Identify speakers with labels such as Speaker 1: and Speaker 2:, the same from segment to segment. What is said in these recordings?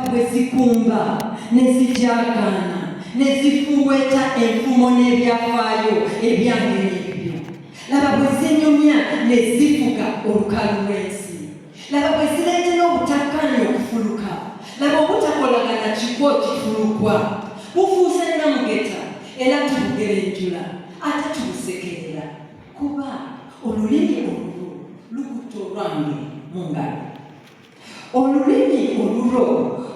Speaker 1: bwe zikumba ne zijakana ne zifuweta enfumo n'ebyafaayo ebyangeri ebyo. Laba bwe zinyumya ne zifuga olukalu lw'ensi. Laba bwe zireeta n'obutakkaanya okufuluka. Laba obutakolagana kiko kifulukwa. Bufuuse namugeta era tubugerenjula ate tubusekerera. Kuba olulimi olwo lukutte olwange mu ngalo. Olulimi olulwo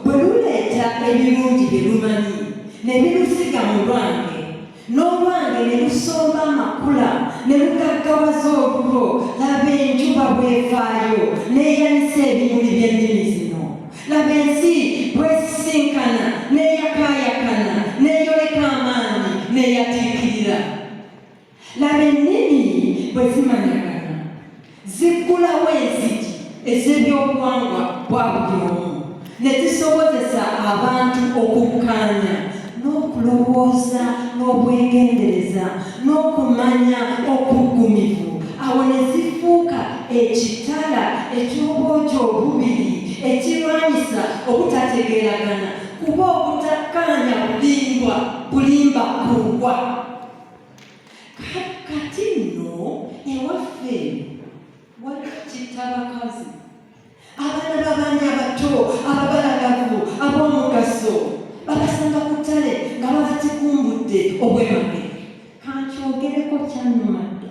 Speaker 1: bwe luleeta ebirungi bye lumanyi ne birusiga mu lwange, n'olwange ne lusomba amakula ne lugaggawaza olulwo. Laba enjuba bw'efaayo n'eyanisa ebimuli by'ennimi zino. Laba ensi bw'esisinkana n'eyakaayakana n'eyoleka amaanyi n'eyatiikirira. Laba ennimi bwe zimanyagana ziggulawo enzigi ez'ebyobuwangwa bwa buli omu ne zisobozesa abantu okukkaanya n'okulowooza n'obwegendereza n'okumanya okuggumivu. Awo ne zifuuka ekitala eky'obwogi obubiri ekirwanyisa obutategeeragana, kuba obutakkaanya bulimba kugwa. Kati nno ewaffe waliwo kittabakazi, abaana b'abaana abato ababalagavu ab'omugaso babasanga ku ttale nga babatikumbudde obwemage. Kankyogereko kyannumadde.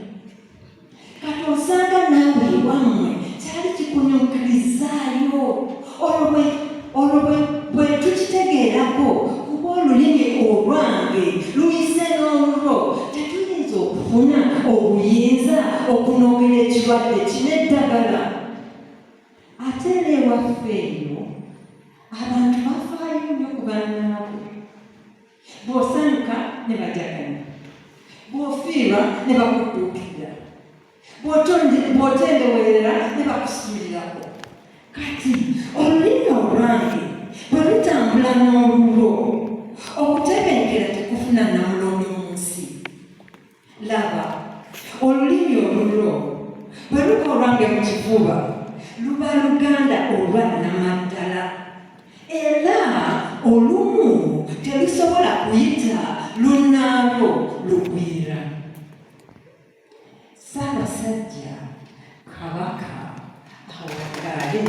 Speaker 1: Kati osanga naawe ewammwe kyali kikunyukirizaayo. Olwo bwe tukitegeerako, kuba olulimi olwange luyise n'olulwo tetuyinza okufuna obuyinza okunoogera ekirwadde kino eddagala. Ate era ewaffe eyo abantu bafaayo nnyo ku bannaabwe. Bw'osanyuka ne bajagana, bw'ofiirwa ne bakudduukirira, bw'otendewerera ne bakusuulirako. Kati olulimi olwange bwe lutambula n'olulwo, okutebenkera tekufuna namulondo mu nsi. Laba olulimi olulwo bwe luba olwange mu kifuba, luba luganda olwa namaddala. Era olumu terusobola kuyita lunnaalwo lugwira. Ssaabasajja Kabaka awagale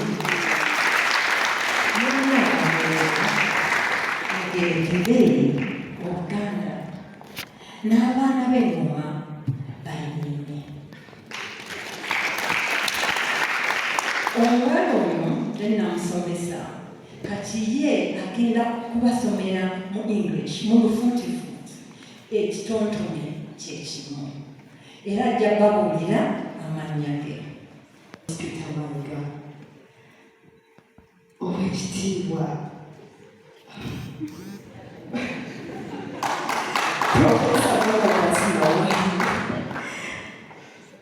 Speaker 1: agerekere Obuganda n'abaana b'engoma bayimine. Omuwala ono tenamusomesa, kati ye agenda kubasomera mu English mu lufuutifuuti ekitontome kyekimu, era ajja babuulira amannya ge. Peter Owekitiibwa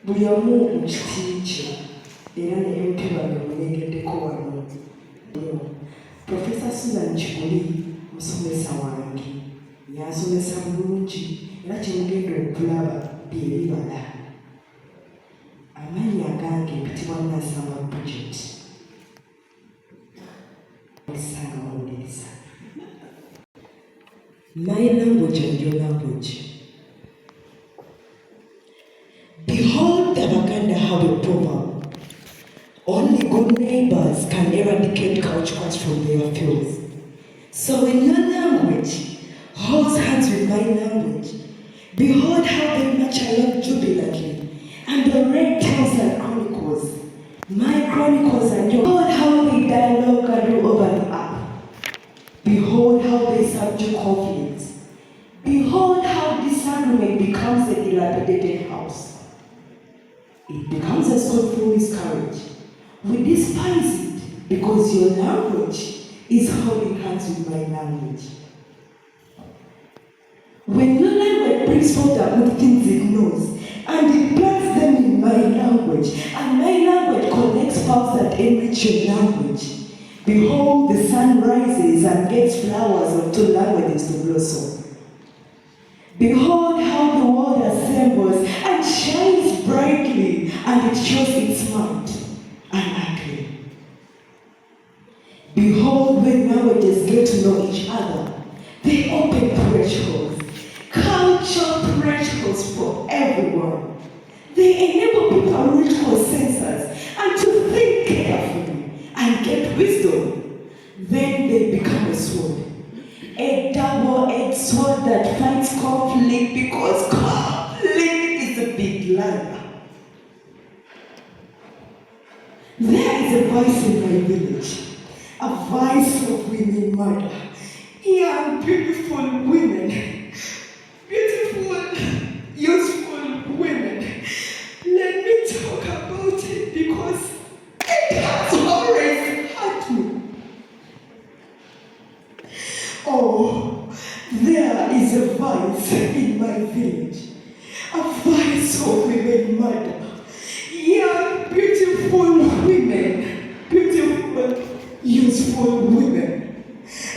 Speaker 1: buli omu mu kiti kye era n'ebitebwa byemulengeddeko wano. Profesa Susan Kiguli musomesa wange yansomesa bulungi era kyemugenda okulaba bye bibala. Amannya gange mpitibwa Nasamba Bridget. My language and your language. Behold, the Baganda have a proverb. Only good neighbors can eradicate couch from their fields. So in your language, holds hands with my language. Behold how they march along jubilantly, and the red tells and chronicles, my chronicles and yours. Behold how they dialogue and over the earth. Behold how they subdue conflicts. Behold how disagreement becomes a dilapidated house. It becomes a scornful miscarriage. We despise it because your language is holding hands with my language. When your language brings forth the good things it knows, and it plants them in my language, and my language connects paths that enrich your language. Behold, the sun rises and gets flowers of two languages to blossom. Behold how the world assembles and shines brightly, and it shows its might and ugly. Behold, when languages then they become a sword. A double-edged sword that fights conflict, because conflict is a big liar. There is a voice in my village, a voice of women murder. Young, beautiful women, beautiful, useful women. Let me talk about it because it has always hurt me. Oh, there is a voice in my village, a voice of women murder. Young, beautiful women, beautiful, useful women.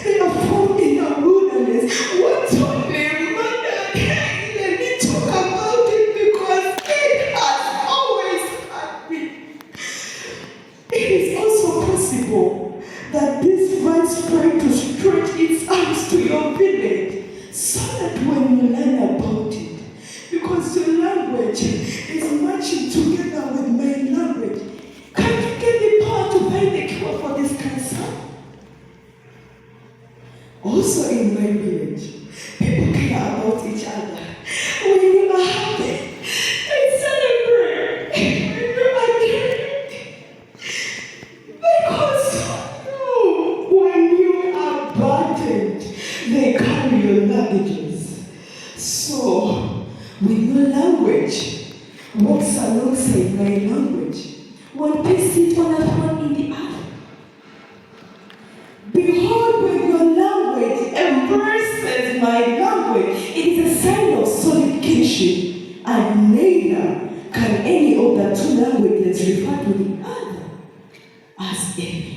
Speaker 1: They are found in the wilderness. What to be murdered? Let me talk about it because it has always hurt me. It is also possible that this voice tries to stretch its arms to your village so that when you learn about it, because your language is matching together with my language, can you get the power to find the cure for this cancer? Also in my village, people care about each other. When you are happy, they celebrate. When you are angry, because when you are burdened, they carry your luggages. So, when your language walks alongside my language, one place it on a throne in the earth. Behold, when your language embraces my language, it is a sign of solid kinship, and neither can any of the two languages refer to the other as enemy.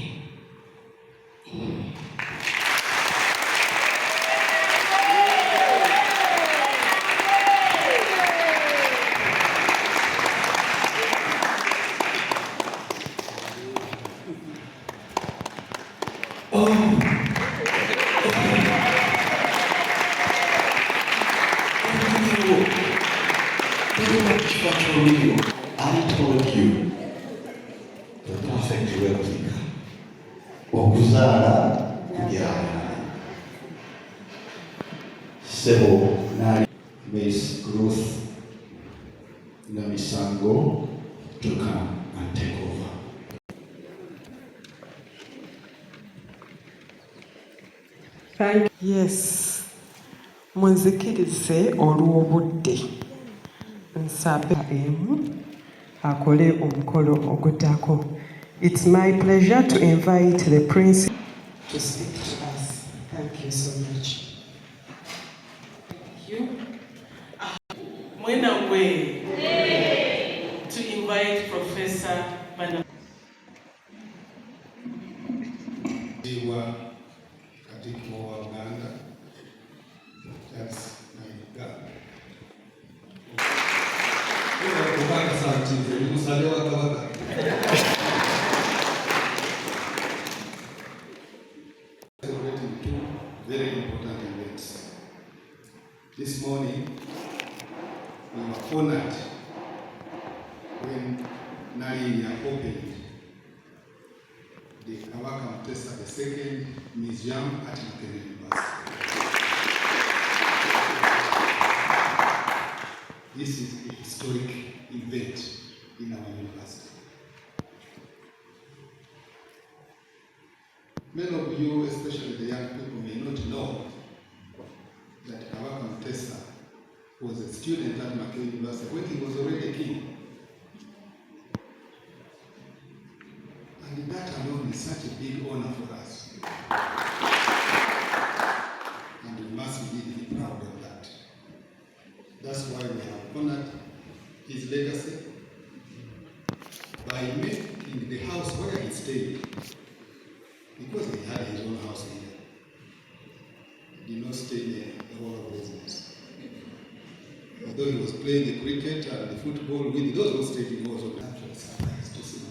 Speaker 2: I told you the perfect replica. Okuzala kubyala. Sebo nali Miss Ruth Namisango to come and take over.
Speaker 3: Yes, munzikirize olw'obudde nsabe emu akole omukolo ogutako. It's my pleasure to invite the Prince to speak to us. Thank you so much. Thank you. Mwena way to invite Professor Madam.
Speaker 4: That's my God. Celebrating two very important events. This morning, we were honored when Nainya opened the Kawaka Mutesa II Museum at Makerere University. This is a historic event in our university. Many of you, especially the young people, may not know that Kawaka Mutesa was a student at Makerere University when he was already a king. And that alone is such a big honor for us. And we must really be proud of that. That's why we have honored his legacy by making the house where he stayed, because he had his own house here. He did not stay there the whole of business. Although he was playing the cricket and the football with those who stayed in was actually surprised to see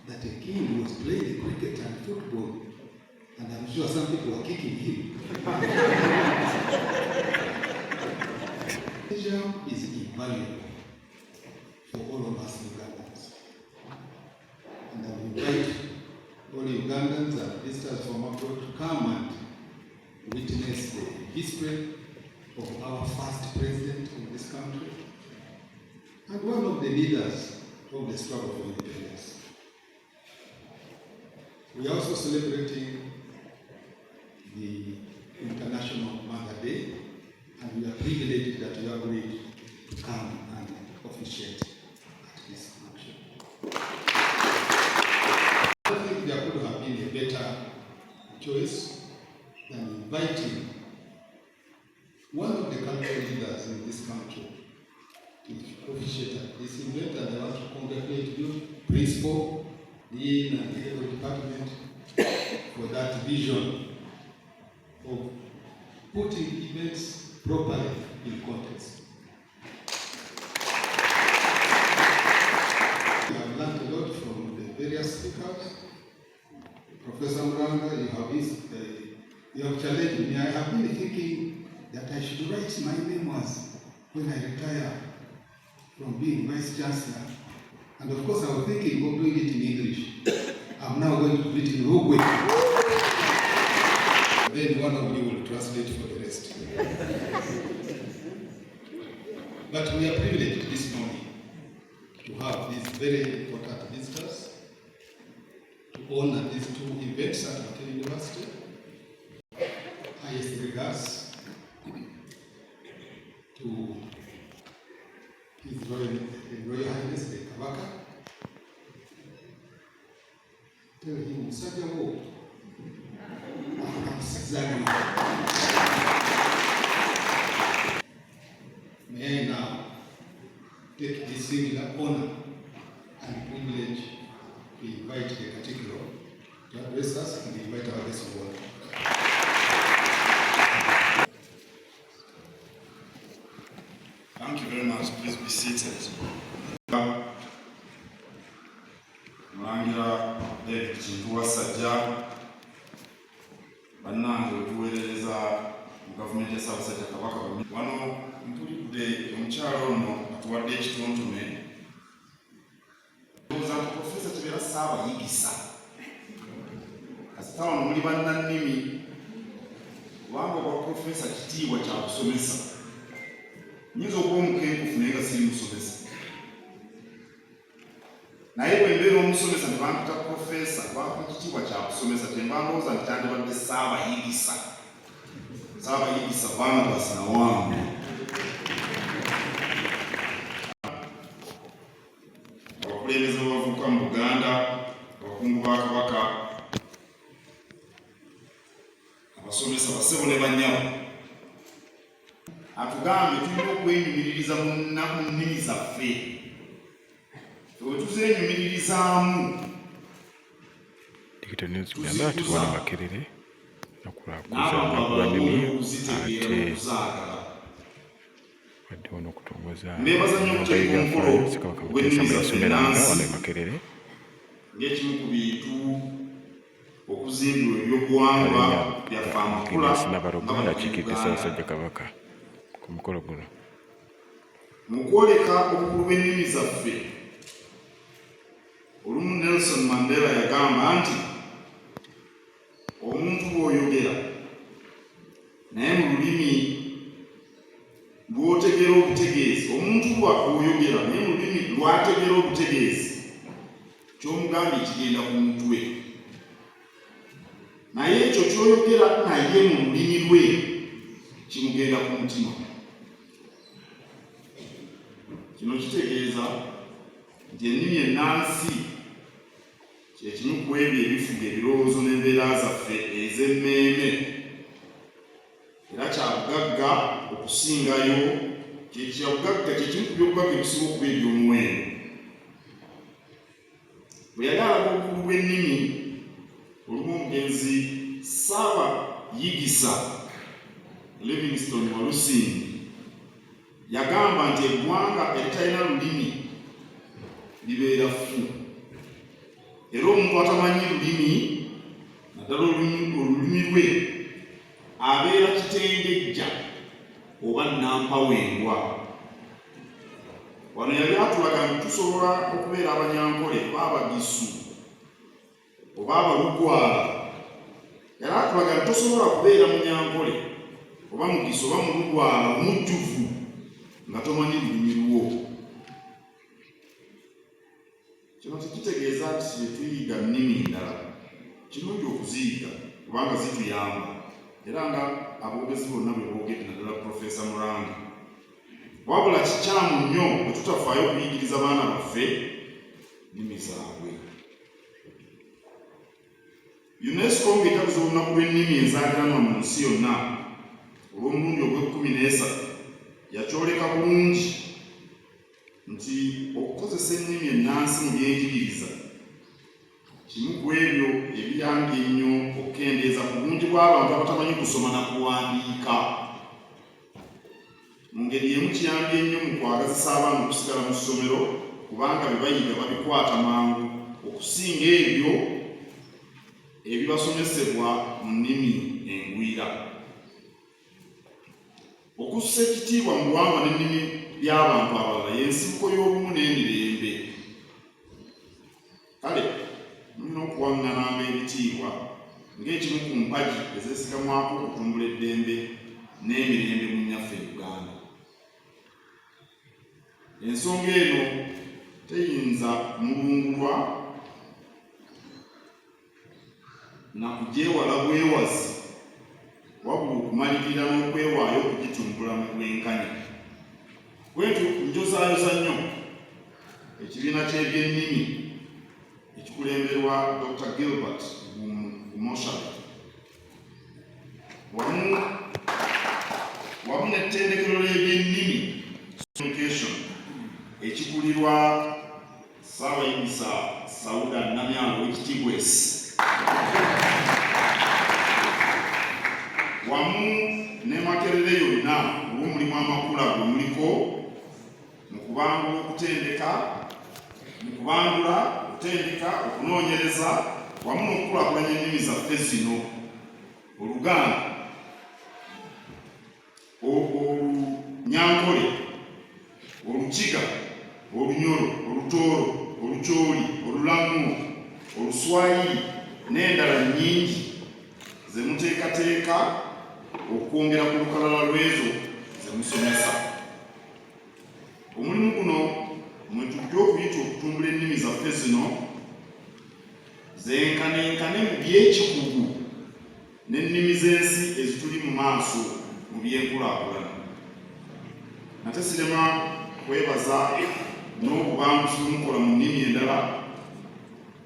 Speaker 4: that a king was playing the cricket and football, and I'm sure some people were kicking him. Pleasure is invaluable for all of us Ugandans. And I invite all all Ugandans and visitors from abroad to come and witness the history of our first president of this country and one of the leaders of the struggle for independence. We are also celebrating the International Mother Day, and we are privileged that you agreed to come and officiate at this function. I think there could have been a better choice than inviting one of the country leaders in this country to officiate at this event, and I want to congratulate you, Principal, Dean, and the head of the department for that vision of putting events properly in context. We have learned a lot from the various speakers. Professor Muranga, you have challenged me. I have been thinking that I should write my memoirs when I retire from being Vice Chancellor. And of course, I was thinking of doing it in English. I'm now going to do it in Uruguay. Then one of you will translate for the rest. But we are privileged this morning to have these very important visitors to honor these two events at Makerere University. Highest regards to His Royal Highness the Kabaka. Tell him, Sajawo. May I now take this singular honor and privilege to invite the cathedral to address us and invite our guests of honor.
Speaker 5: Thank you very much. Please be seated. Mulangira David Chintuwa Sajja bannange wetuweerereza mu gavumenti ya Ssaabasajja Kabaka wano ntulidde omukyalo ono atuwadde ekitontome ndowooza nti Profesa Kibeera Ssaabayigisa kasita wano muli bannannimi kubanga obwa Profesa kitiibwa kya kusomesa. Nyinza okuba omukenkufu naye nga siri musomesa, naye bwe mbeera omusomesa ne bampita Profesa kubanga kitiibwa kya kusomesa temba ndowooza nti kyandibadde Ssaabayigisa. Ssaabayigisa Barnabas na wange. Abakulembeze b'abavubuka mu Buganda, abakungu ba Kabaka, abasomesa bassebo ne bannyabo, atugambe tulina okwenyumiririza mu nnimi zaffe. Bwe tuzeenyumiririzaamu
Speaker 6: Digital News gamba tuwana Makerere nakulakuza nnimi ate wadde wano okutongoza
Speaker 5: nebaza
Speaker 6: Ssekabaka Muteesa yasomeranga wano e Makerere
Speaker 5: ng'ekimu ku bintu okuzimbibwa ebyobuwangwa byaffe amakula
Speaker 6: Nabarogo yakiikidde Ssaabasajja Kabaka ku mukolo guno.
Speaker 5: Mu kwoleka obukulu bw'ennimi zaffe, olumu Nelson Mandela yagamba nti omuntu bw'oyogera naye mu lulimi lw'otegera obutegeezi, omuntu bw'oyogera naye mu lulimi lw'ategera obutegeezi, ky'omugambye kigenda ku mutwe, naye ekyo ky'oyogera naye mu lulimi lwe kimugenda ku mutima. Kino kitegeeza nti ennimi ennansi kye kimu ku ebyo ebifuga ebirowoozo n'embeera zaffe ez'emmeeme, era kya bugagga okusingayo, kye kimu ku byobugagga ebisinga okuba eby'omuwendo. Bwe yali alaga obukulu bw'ennimi, olumu omugenzi Ssaabayigisa Livingstone Walusimbi yagamba nti eggwanga eritalina lulimi libeera ffu, era omuntu atamanyi lulimi naddala olulimi lwe abeera kitengejja oba nampawengwa. Wano yali atulaga nti tusobola okubeera abanyankole, Abagisu, oba abalugwala era atulaga nti tosobola kubeera munyankole oba mugisa oba mulugwala omujjuvu nga tomanyi lulimi lwo. Kino tekitegeeza nti tetuyiga nnimi ndala, kirungi okuziyiga kubanga zituyamba era nga aboogezi bonna bwe boogedde naddala Profesa Muranga. Wabula kikyamu nnyo bwe tutafaayo okuyigiriza baana baffe nnimi zaabwe. UNESCO ng'etabuza olunaku lw'ennimi enzaaliranwa mu nsi yonna olw'omulundi ogw'e13 yakyoleka bulungi nti okukozesa ennimi ennansi mu byenjigiriza kimu ku ebyo ebiyambye ennyo okukendeeza ku bungi bw'abantu abatamanyi kusoma na kuwandiika. Mu ngeri emu kiyambye ennyo mu kwagazisa abaana okusigala mu ssomero kubanga bye bayiga babikwata mangu okusinga ebyo ebibasomesebwa mu nnimi engwira. Okussa ekitiibwa mu buwangwa n'ennimi by'abantu abalala y'ensibuko y'obumu n'emirembe. Kale mulina okuwaŋŋananga ebitiibwa ng'ekimu ku mpagi ezeesigamwako okutumbula eddembe n'emirembe mu nnyaffe Uganda. Ensonga eno teyinza kumulungulwa na kugyewala bwewazi wabula okumalirira n'okwewaayo okugitumbula mu bwenkanya. Bwetyo njozaayoza nnyo ekibiina ky'ebyennimi ekikulemberwa Dr. Gilbert Mosha wamu n'ettendekero ly'ebyennimi communication ekikulirwa Ssaabayigiriza Sauda Namyango w'ekitiibwesi wamu ne Makerere yonna olw'omulimu amakula gwe muliko mu kubangula okutendeka, okunoonyereza wamu n'okukulaakulanya ennimi zaffe zino: Oluganda, Olunyankole, Olukiga, Olunyoro, Olutooro, Olukyoli, Olulamu, Oluswayiri n'endala nnyingi ze muteekateeka okwongera ku lukalala lw'ezo ze musomesa. Omulimu guno mwe tujja okuyita okutumbula ennimi zaffe zino zenkanenkane mu by'ekikugu n'ennimi z'ensi ezituli mu maaso mu by'enkulaakulana. Nate sirema kwebaza n'obubanguzi bwemukola mu nnimi endala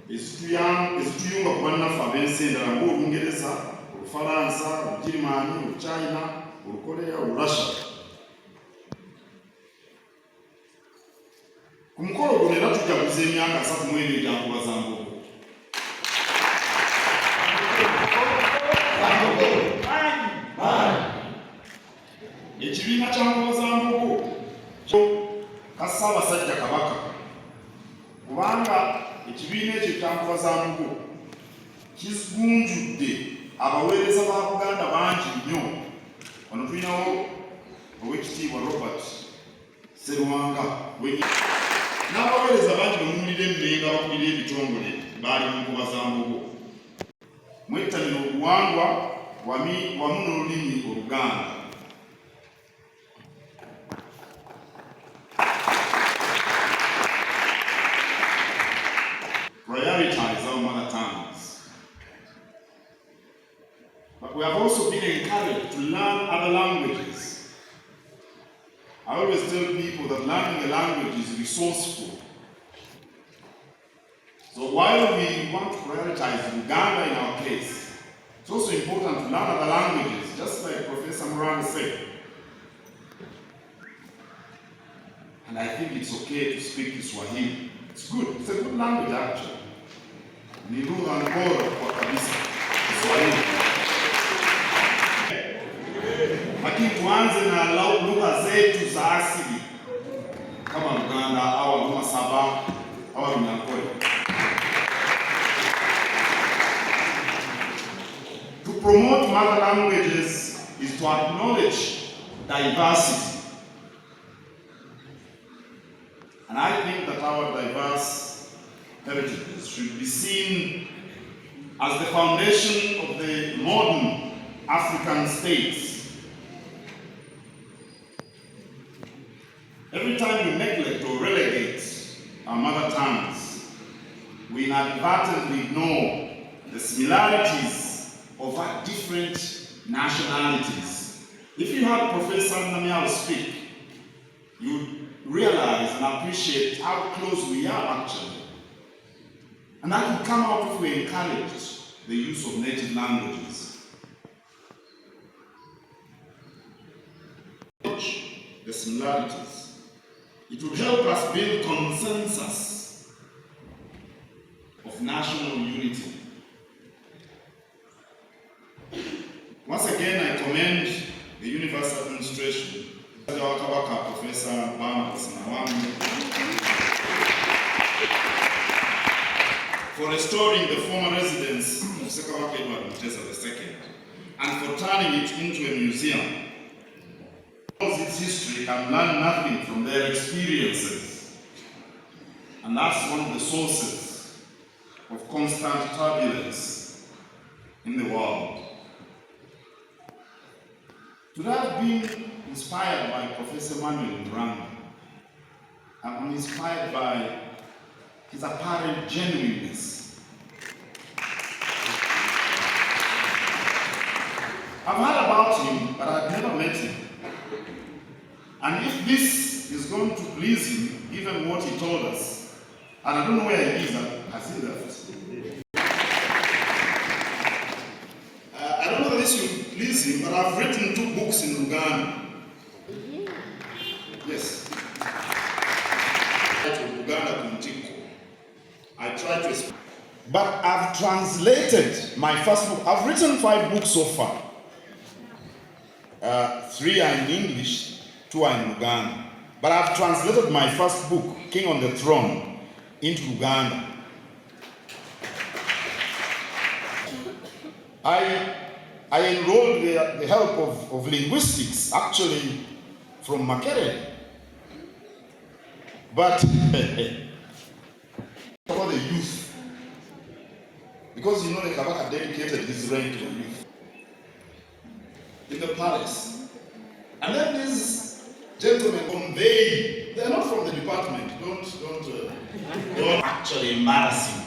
Speaker 5: ezituyunga ku bannaffe ab'ensi endala ng'Olungereza, Olufalansa, Olugirimaani, Oluchina, Olukoleya, Olurussia. Ku mukolo guno era tujaguza emyaka 32 egyankubaza Mbogo. Ekibiina kya Nkubaza Mbogo ka Ssaabasajja Kabaka kubanga ekibiina ekyo kya Nkubaza Mbogo kigunjudde abaweereza ba Buganda bangi nnyo. Wano tulinawo Oweekitiibwa Robert Sserwanga n'abaweereza bangi bamuwulira emmenga bakulira ebitongole baali mu Nkubaza Mbogo. Mwettanira obuwangwa wamu n'olulimi Oluganda. Prioritize our mother tongues. But we have also been encouraged to learn other languages. I always tell people that learning a language is resourceful. So while we want to prioritize Uganda in our case, it's also important to learn other languages, just like Professor Moran said. And I think it's okay to speak Swahili. It's good. It's a good language actually. Ni lugha bora kwa kabisa Kiswahili. Lakini tuanze na lugha zetu za asili kama Luganda au Lumasaba au Lunyankole. To promote mother languages is to acknowledge diversity. And I think that our diverse heritages should be seen as the foundation of the modern African states. Every time we neglect or relegate our mother tongues, we inadvertently ignore the similarities of our different nationalities. If you had Professor Namial speak, you realize and appreciate how close we are actually. And that would come out if we encourage the use of native languages. The similarities. It would help us build consensus of national unity. Once again, I commend the University Administration, Professor Barnabas for restoring the former residence of Sekawaka Edward Mutesa II and for turning it into a museum. Its history can learn nothing from their experiences, and that's one of the sources of constant turbulence in the world. To have been inspired by Professor Manuel Duranga, I'm inspired by his apparent genuineness. I've heard about him, but I've never met him. And if this is going to please him, given what he told us, and I don't know where he is, has he left? I don't know if this will please him, but I've written 2 books in Uganda. Yes. I try to explain. But I've translated my first book. I've written 5 books so far. 3 are in English, 2 are in Uganda. But I've translated my first book, King on the Throne, into Uganda. I enrolled the help of linguistics, actually from Makerere. But about the youth, because you know the Kabaka dedicated this reign to the youth in the palace. And then these gentlemen, they're not from the department, don't actually embarrassing.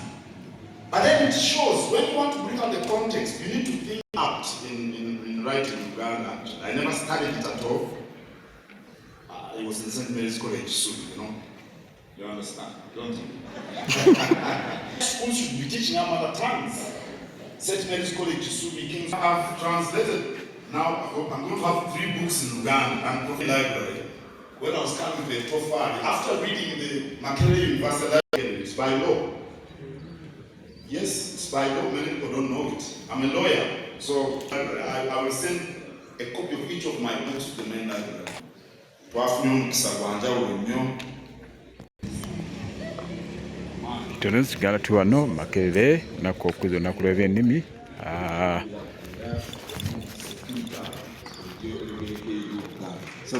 Speaker 5: But then it shows, when you want to bring out the context, you need to think out in writing Uganda. I never studied it at all. It was in St. Mary's College soon, you know. You understand, don't you? Schools should be teaching our mother tongues. St. Mary's College should be King's. I've translated, now I'm going to have 3 books in Uganda and Prophet Library. When I was coming to a Tofari, after reading the Makerere University Library, it's by law. Yes, it's by law, many people don't know it. I'm a lawyer, so I will send a copy of each of my books to the main library.
Speaker 6: Tunasigala tu wano Makerere nakokuza nakuleba ennimi
Speaker 5: So